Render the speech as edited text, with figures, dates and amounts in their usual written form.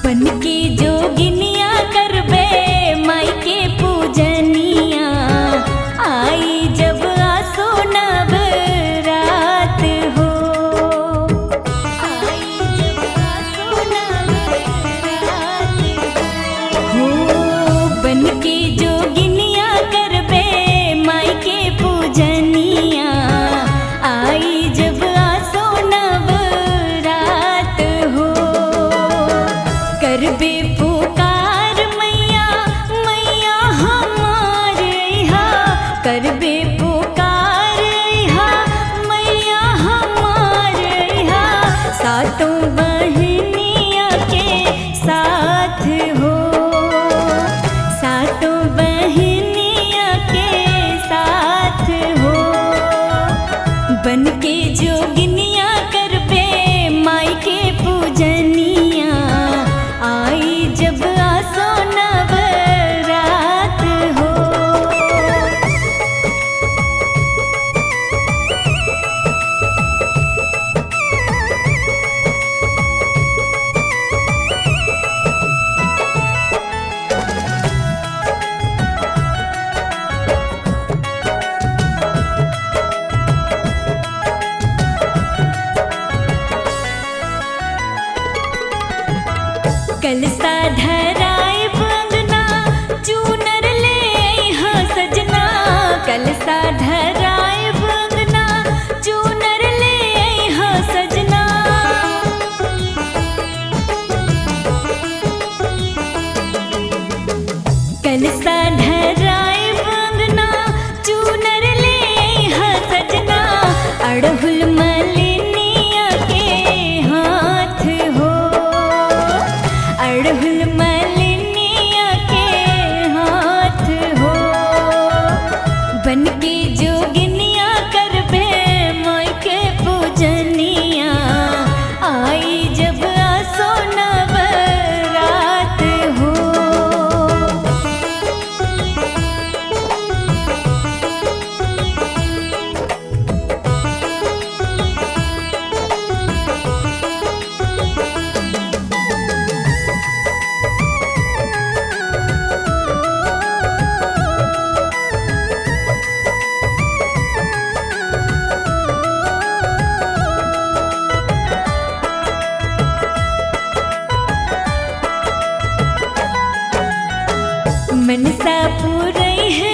बन के जोगिनिया करबे माई के पूजनिया, आई जब आसो नवरात हो, आई जब आसो नवरात हो। बन के जोगिनिया करबे माई के पूजनिया, आई जब आसो नवरात हो। करबे पुकार मैया मैया हमार अइहा, करबे पुकार अइहा मैया हमार अइहा, सातों बहनिया के साथ हो, सातों बहनिया के साथ हो। बन के जोगिनिया करबे माई के पूजनिया, आई जब आसो नवरात हो। कलसा धराए बंगना चूनर ले अइहा सजना, कलसा धराए बंगना चूनर ले अइहा सजना। कलसा धराए बंगना चूनर ले अइहा सजना, अड़हुल मलिनिया के हाथ हो, अड़हुल मलिनिया के हाथ हो। बन के जोगिनिया करबे माई के पूजनिया, आई जब आसो नवरात हो। मनसा पूरई है